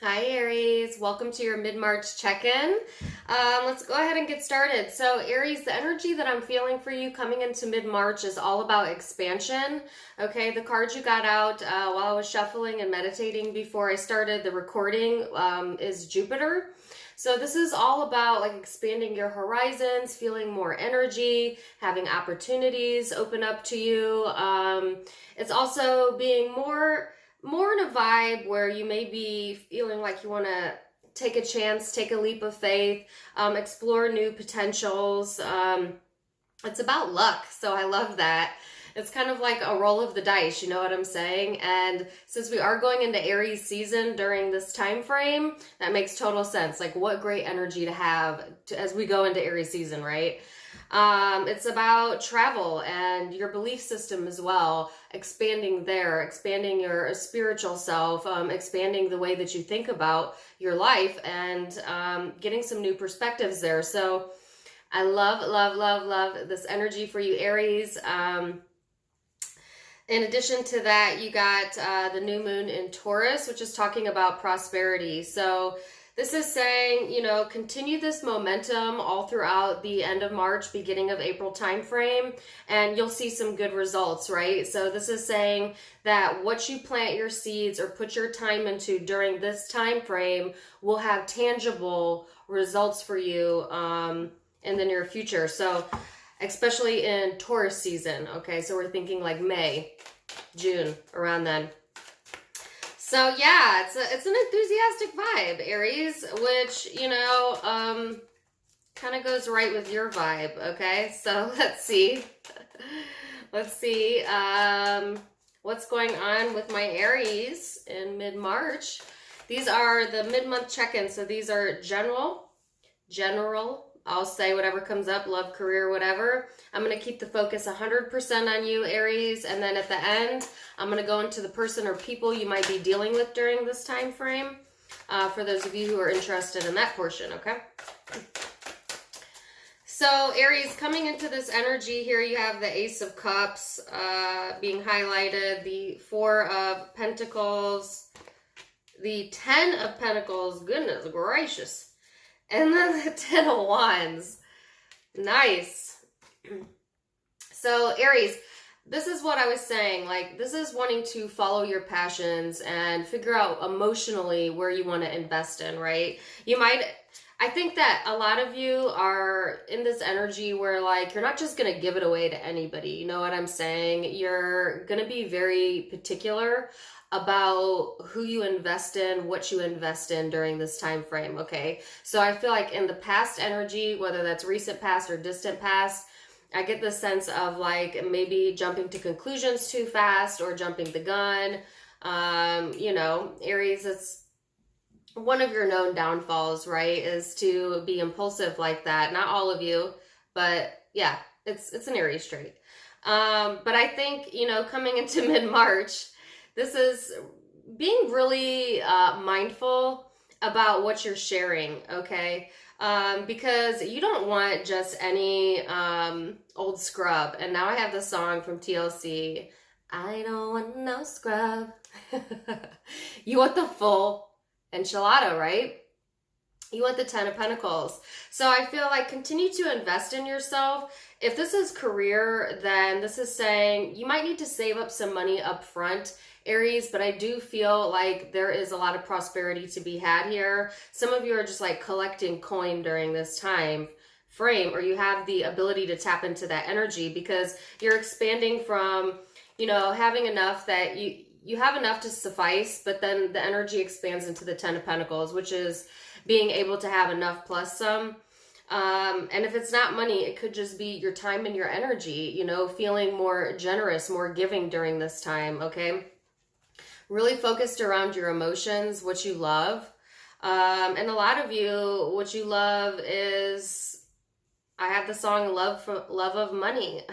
Hi Aries, welcome to your mid-March check-in. Let's go ahead and get started. So Aries, the energy that I'm feeling for you coming into mid-March is all about expansion. Okay, the cards you got out while I was shuffling and meditating before I started the recording is Jupiter. So this is all about like expanding your horizons, feeling more energy, having opportunities open up to you. It's also being more in a vibe where you may be feeling like you want to take a chance, take a leap of faith, explore new potentials. It's about luck, so I love that. It's kind of like a roll of the dice, you know what I'm saying? And since we are going into Aries season during this time frame, that makes total sense. Like what great energy to have as we go into Aries season, right? It's about travel and your belief system as well, expanding there, expanding your spiritual self, expanding the way that you think about your life, and getting some new perspectives there. So I love, love, love, love this energy for you, Aries. In addition to that, you got the new moon in Taurus, which is talking about prosperity. So this is saying, continue this momentum all throughout the end of March, beginning of April timeframe, and you'll see some good results, right? So this is saying that what you plant your seeds or put your time into during this time frame will have tangible results for you in the near future. So especially in Taurus season, okay? So we're thinking like May, June, around then. So yeah, it's an enthusiastic vibe, Aries, which, kind of goes right with your vibe, okay? So let's see. Let's see what's going on with my Aries in mid-March. These are the mid-month check-ins, so these are general. I'll say whatever comes up, love, career, whatever. I'm going to keep the focus 100% on you, Aries, and then at the end, I'm going to go into the person or people you might be dealing with during this time frame, for those of you who are interested in that portion, okay? So, Aries, coming into this energy here, you have the Ace of Cups being highlighted, the Four of Pentacles, the Ten of Pentacles, goodness gracious, and then the Ten of Wands. Nice. So, Aries, this is what I was saying. Like, this is wanting to follow your passions and figure out emotionally where you want to invest in, right? I think that a lot of you are in this energy where, like, you're not just going to give it away to anybody. You know what I'm saying? You're going to be very particular about who you invest in, what you invest in during this time frame, okay? So I feel like in the past energy, whether that's recent past or distant past, I get the sense of like maybe jumping to conclusions too fast or jumping the gun. Aries, it's one of your known downfalls, right? Is to be impulsive like that. Not all of you, but yeah, it's an Aries trait. But I think, coming into mid-March, this is being really mindful about what you're sharing, okay? Because you don't want just any old scrub. And now I have the song from TLC, I don't want no scrub. You want the full enchilada, right? You want the Ten of Pentacles. So I feel like continue to invest in yourself. If this is career, then this is saying you might need to save up some money up front, Aries, but I do feel like there is a lot of prosperity to be had here. Some of you are just like collecting coin during this time frame, or you have the ability to tap into that energy because you're expanding from, having enough that you have enough to suffice, but then the energy expands into the Ten of Pentacles, which is being able to have enough plus some. And if it's not money, it could just be your time and your energy, feeling more generous, more giving during this time, okay? Really focused around your emotions, what you love. And a lot of you, what you love is, I have the song Love of Money,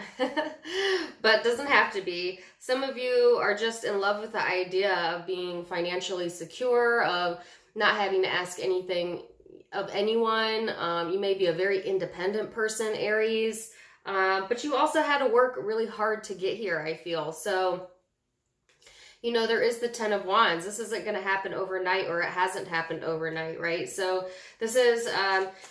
but doesn't have to be. Some of you are just in love with the idea of being financially secure, of not having to ask anything of anyone. You may be a very independent person, Aries, but you also had to work really hard to get here, I feel. So there is the Ten of Wands. This isn't going to happen overnight, or it hasn't happened overnight, right? So this is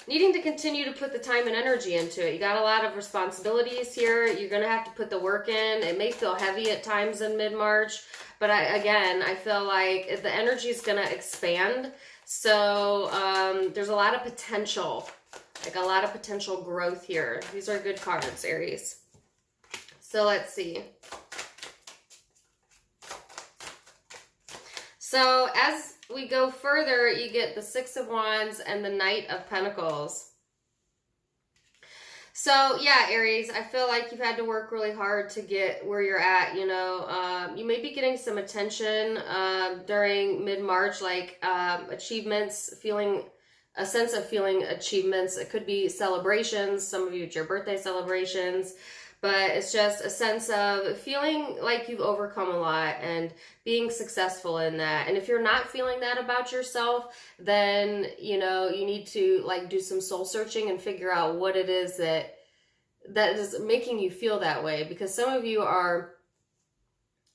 needing to continue to put the time and energy into it. You got a lot of responsibilities here. You're going to have to put the work in. It may feel heavy at times in mid-March, but I feel like the energy is going to expand. So there's a lot of potential, like a lot of potential growth here. These are good cards, Aries. So let's see. So as we go further, you get the Six of Wands and the Knight of Pentacles. So yeah, Aries, I feel like you've had to work really hard to get where you're at. You may be getting some attention during mid-March, like achievements, feeling a sense of feeling achievements. It could be celebrations. Some of you, it's your birthday celebrations. But it's just a sense of feeling like you've overcome a lot and being successful in that. And if you're not feeling that about yourself, then, you need to like do some soul searching and figure out what it is that is making you feel that way. Because some of you are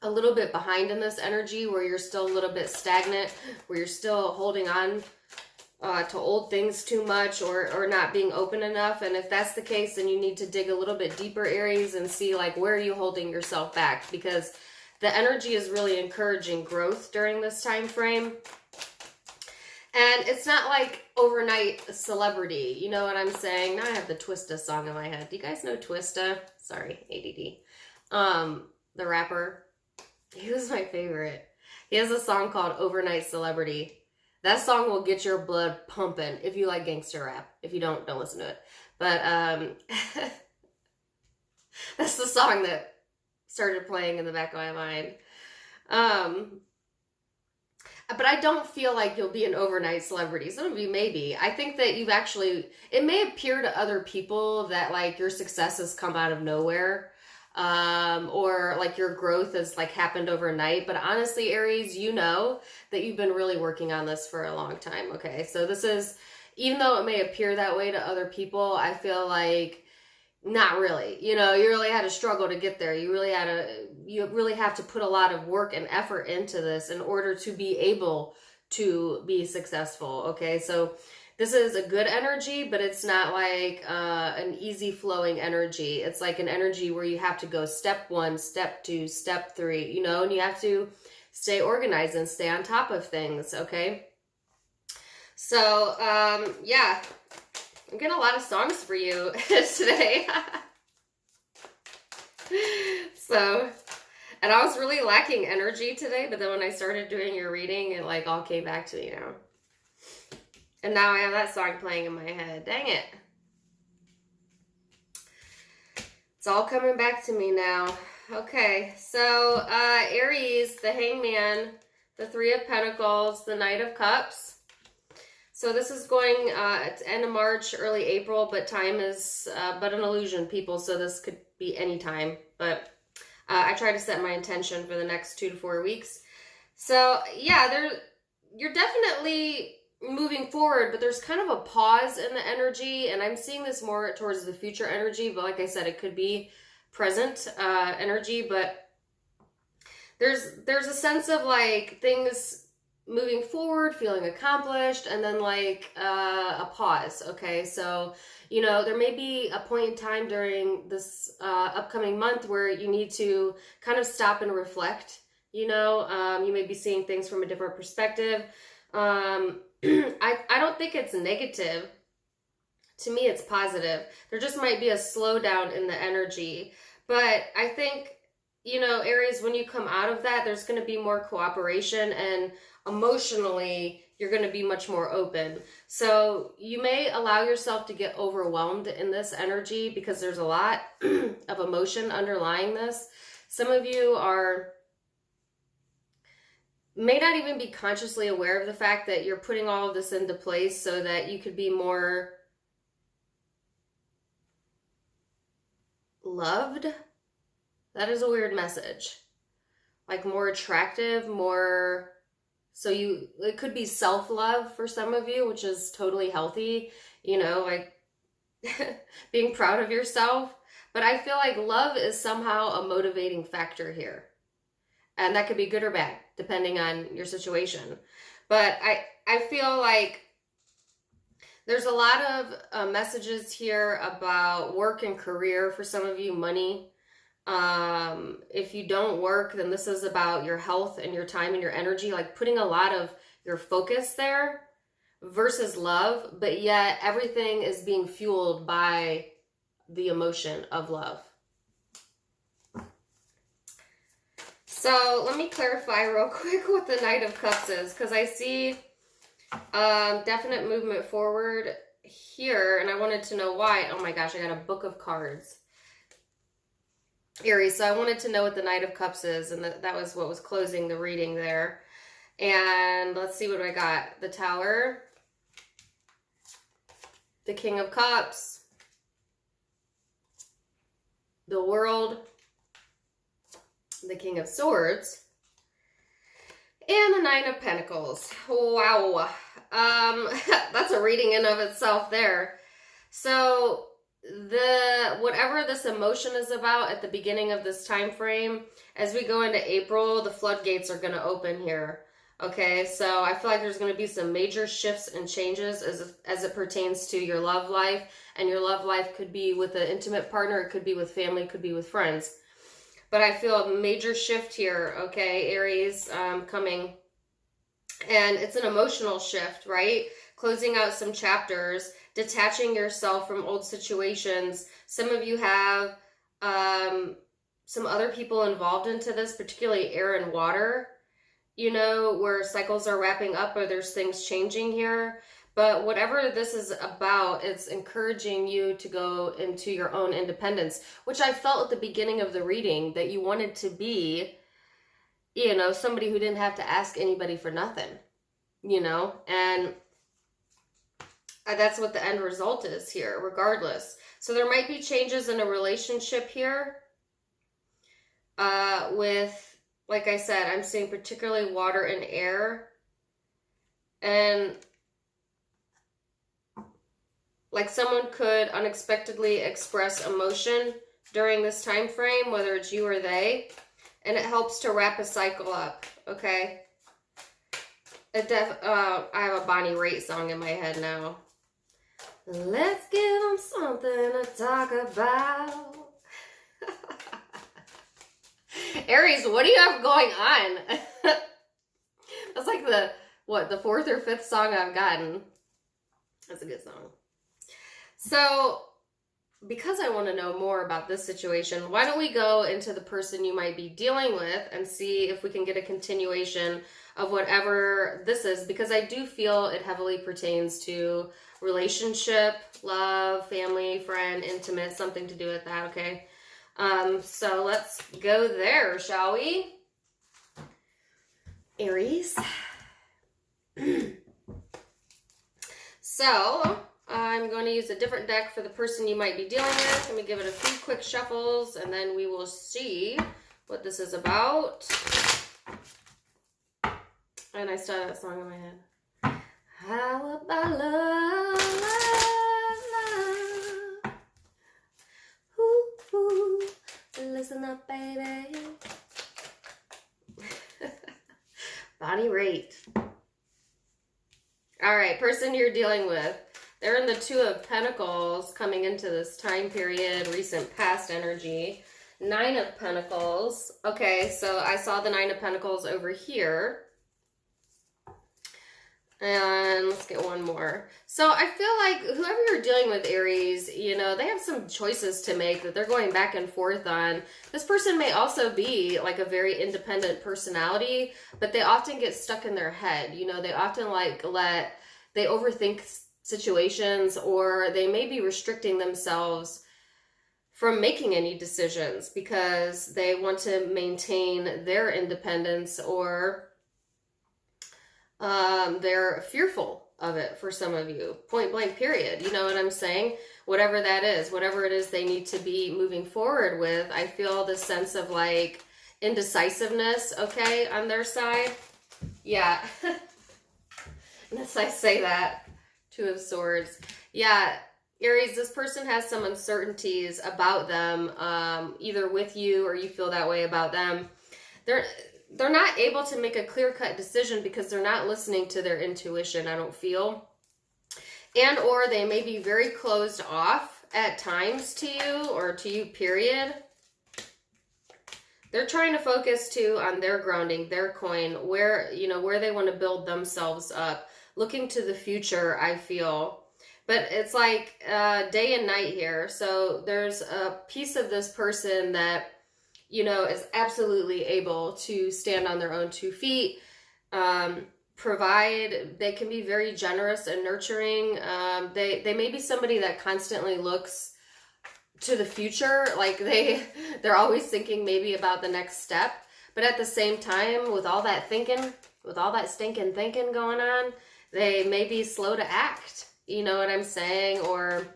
a little bit behind in this energy, where you're still a little bit stagnant, where you're still holding on to old things too much, or not being open enough. And if that's the case, then you need to dig a little bit deeper, Aries, and see like where are you holding yourself back, because the energy is really encouraging growth during this time frame. And it's not like overnight celebrity, you know what I'm saying? Now I have the Twista song in my head. Do you guys know Twista? Sorry, ADD. The rapper. He was my favorite. He has a song called Overnight Celebrity. That song will get your blood pumping if you like gangster rap. If you don't listen to it. But that's the song that started playing in the back of my mind. But I don't feel like you'll be an overnight celebrity. Some of you may be. I think that it may appear to other people that like your success has come out of nowhere. Or like your growth has like happened overnight. But honestly, Aries, you know that you've been really working on this for a long time. Okay. So this is, even though it may appear that way to other people, I feel like not really. You really had to struggle to get there. You really have to put a lot of work and effort into this in order to be able to be successful. Okay. So this is a good energy, but it's not like an easy flowing energy. It's like an energy where you have to go step 1, step 2, step 3, and you have to stay organized and stay on top of things, okay? So, yeah, I'm getting a lot of songs for you today. And I was really lacking energy today, but then when I started doing your reading, it like all came back to me now. And now I have that song playing in my head. Dang it. It's all coming back to me now. Okay, so Aries, the Hangman, the Three of Pentacles, the Knight of Cups. So this is going at the end of March, early April, but time is but an illusion, people. So this could be any time. But I try to set my intention for the next 2 to 4 weeks. So yeah, you're definitely moving forward, but there's kind of a pause in the energy, and I'm seeing this more towards the future energy, but like I said, it could be present energy, but there's a sense of like things moving forward, feeling accomplished, and then like a pause. Okay, so there may be a point in time during this upcoming month where you need to kind of stop and reflect. You may be seeing things from a different perspective. I don't think it's negative. To me, it's positive. There just might be a slowdown in the energy. But I think, Aries, when you come out of that, there's going to be more cooperation, and emotionally, you're going to be much more open. So you may allow yourself to get overwhelmed in this energy because there's a lot of emotion underlying this. Some of you may not even be consciously aware of the fact that you're putting all of this into place so that you could be more loved. That is a weird message. Like more attractive, more... So it could be self-love for some of you, which is totally healthy, like being proud of yourself. But I feel like love is somehow a motivating factor here. And that could be good or bad, depending on your situation. But I feel like there's a lot of messages here about work and career for some of you, money. If you don't work, then this is about your health and your time and your energy, like putting a lot of your focus there versus love, but yet everything is being fueled by the emotion of love. So let me clarify real quick what the Knight of Cups is, because I see definite movement forward here, and I wanted to know why. Oh my gosh, I got a book of cards. Aries, so I wanted to know what the Knight of Cups is, and that was what was closing the reading there. And let's see what I got. The Tower, the King of Cups, the World, the King of Swords, and the Nine of Pentacles. Wow. That's a reading in of itself there. So whatever this emotion is about at the beginning of this time frame, as we go into April, the floodgates are going to open here. Okay, so I feel like there's going to be some major shifts and changes as it pertains to your love life, and your love life could be with an intimate partner, it could be with family, it could be with friends. But I feel a major shift here, okay, Aries, coming. And it's an emotional shift, right? Closing out some chapters, detaching yourself from old situations. Some of you have some other people involved into this, particularly air and water, you know, where cycles are wrapping up or there's things changing here. But whatever this is about, it's encouraging you to go into your own independence, which I felt at the beginning of the reading, that you wanted to be, you know, somebody who didn't have to ask anybody for nothing, you know, and that's what the end result is here, regardless. So there might be changes in a relationship here with, like I said, I'm seeing particularly water and air, and like someone could unexpectedly express emotion during this time frame, whether it's you or they, and it helps to wrap a cycle up, okay? I have a Bonnie Raitt song in my head now. Let's give them something to talk about. Aries, what do you have going on? That's like the fourth or fifth song I've gotten. That's a good song. So, because I want to know more about this situation, why don't we go into the person you might be dealing with and see if we can get a continuation of whatever this is, because I do feel it heavily pertains to relationship, love, family, friend, intimate, something to do with that, okay? So let's go there, shall we? Aries. So, I'm going to use a different deck for the person you might be dealing with. Let me give it a few quick shuffles, and then we will see what this is about. And I still have that song in my head. How about love, love, love? Ooh, ooh, listen up, baby. Bonnie Raitt. All right, person you're dealing with. They're in the Two of Pentacles coming into this time period, recent past energy. Nine of Pentacles. Okay, so I saw the Nine of Pentacles over here. And let's get one more. So I feel like whoever you're dealing with, Aries, you know, they have some choices to make that they're going back and forth on. This person may also be like a very independent personality, but they often get stuck in their head. You know, they often they overthink situations, or they may be restricting themselves from making any decisions because they want to maintain their independence, or they're fearful of it for some of you. Point blank, period. You know what I'm saying? Whatever that is, whatever it is they need to be moving forward with, I feel this sense of like indecisiveness, okay, on their side. Yeah. Unless I say that. Two of Swords. Yeah, Aries, this person has some uncertainties about them, either with you or you feel that way about them. they're not able to make a clear-cut decision because they're not listening to their intuition, I don't feel. And or they may be very closed off at times to you, or to you, period. They're trying to focus too on their grounding, their coin, where, you know, where they want to build themselves up, looking to the future, I feel. But it's like day and night here. So there's a piece of this person that, you know, is absolutely able to stand on their own 2 feet, provide. They can be very generous and nurturing. They may be somebody that constantly looks to the future, like they're always thinking maybe about the next step, but at the same time, with all that thinking, with all that stinking thinking going on, they may be slow to act, you know what I'm saying, or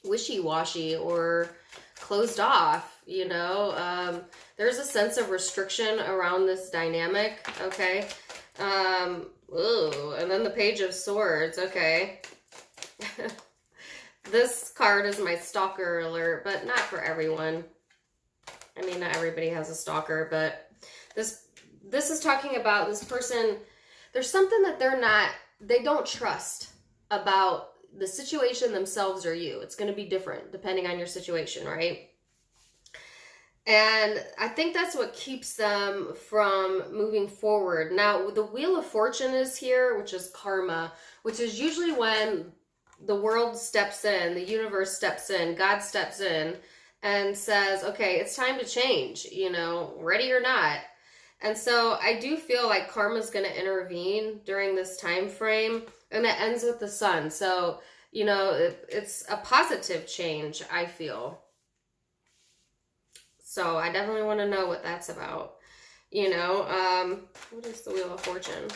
wishy-washy, or closed off, you know. There's a sense of restriction around this dynamic, okay. Ooh, and then the Page of Swords, okay. This card is my stalker alert, but not for everyone. I mean, not everybody has a stalker, but this is talking about this person. There's something that they don't trust about the situation themselves or you. It's going to be different depending on your situation, right? And I think that's what keeps them from moving forward. Now, the Wheel of Fortune is here, which is karma, which is usually when the world steps in, the universe steps in, God steps in and says, okay, it's time to change, you know, ready or not. And so I do feel like karma's going to intervene during this time frame, and it ends with the Sun. So, you know, it's a positive change, I feel. So I definitely want to know what that's about. You know, what is the Wheel of Fortune?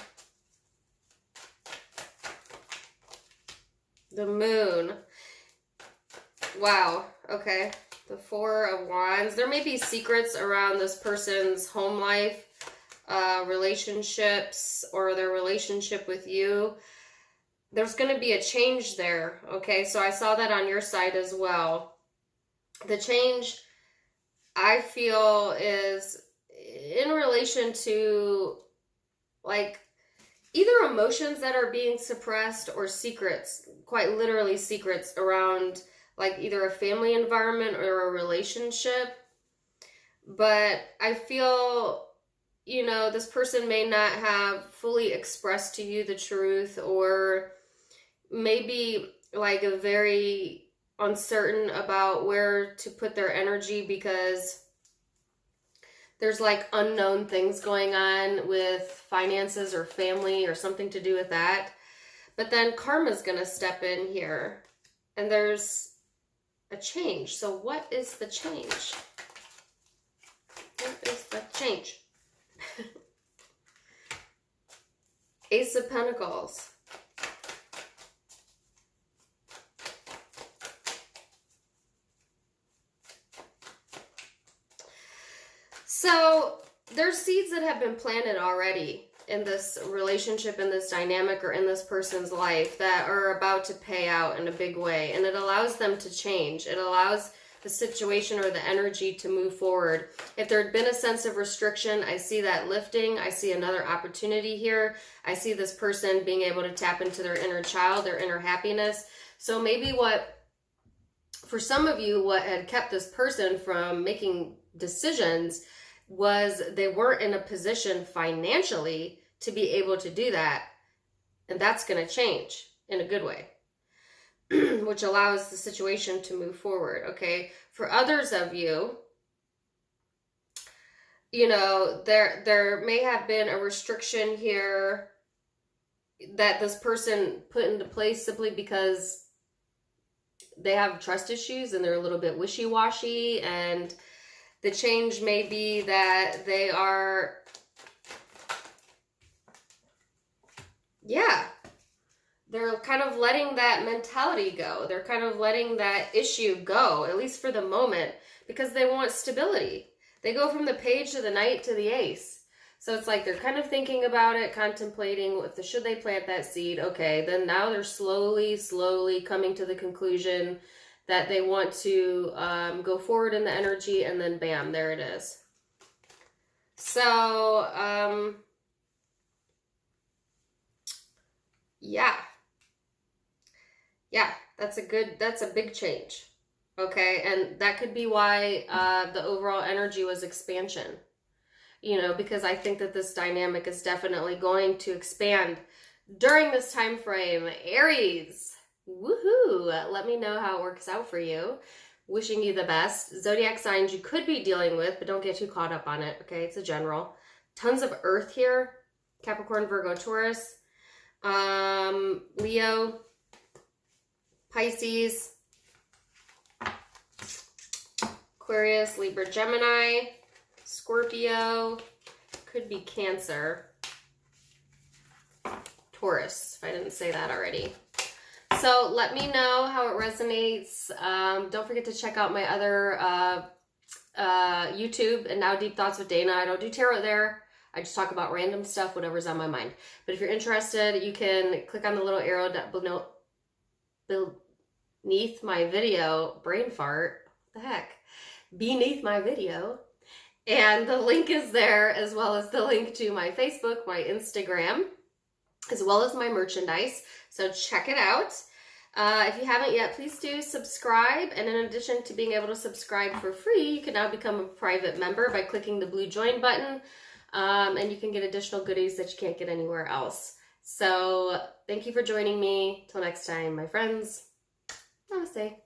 The Moon. Wow. Okay. The Four of Wands. There may be secrets around this person's home life, relationships, or their relationship with you. There's going to be a change there. Okay. So I saw that on your side as well. The change, I feel, is in relation to, like, either emotions that are being suppressed or secrets, quite literally secrets around, like, either a family environment or a relationship. But I feel, you know, this person may not have fully expressed to you the truth, or maybe like a very uncertain about where to put their energy because there's like unknown things going on with finances or family or something to do with that. But then karma's going to step in here and there's a change. So what is the change? What is the change? Ace of Pentacles. So there's seeds that have been planted already in this relationship, in this dynamic, or in this person's life that are about to pay out in a big way. And it allows them to change. It allows the situation or the energy to move forward. If there had been a sense of restriction, I see that lifting. I see another opportunity here. I see this person being able to tap into their inner child, their inner happiness. So maybe for some of you, what had kept this person from making decisions was they weren't in a position financially to be able to do that. And that's going to change in a good way, which allows the situation to move forward. Okay. For others of you, you know, there may have been a restriction here that this person put into place simply because they have trust issues and they're a little bit wishy-washy, and the change may be that they are, they're kind of letting that mentality go. They're kind of letting that issue go, at least for the moment, because they want stability. They go from the Page to the Knight to the Ace. So it's like they're kind of thinking about it, contemplating should they plant that seed. Okay, then now they're slowly coming to the conclusion that they want to go forward in the energy, and then bam, there it is. So, yeah, yeah, that's a big change. Okay, and that could be why the overall energy was expansion. Because I think that this dynamic is definitely going to expand during this time frame. Aries, woohoo! Let me know how it works out for you. Wishing you the best. Zodiac signs you could be dealing with, but don't get too caught up on it, okay? It's a general. Tons of earth here. Capricorn, Virgo, Taurus. Leo, Pisces, Aquarius, Libra, Gemini, Scorpio, could be Cancer, Taurus, if I didn't say that already. So let me know how it resonates. Don't forget to check out my other YouTube, and Now Deep Thoughts with Dana. I don't do tarot there. I just talk about random stuff, whatever's on my mind. But if you're interested, you can click on the little arrow beneath my video. Brain fart. What the heck? Beneath my video. And the link is there, as well as the link to my Facebook, my Instagram, as well as my merchandise. So check it out. If you haven't yet, please do subscribe. And in addition to being able to subscribe for free, you can now become a private member by clicking the blue join button. And you can get additional goodies that you can't get anywhere else. So thank you for joining me. Till next time, my friends. Namaste.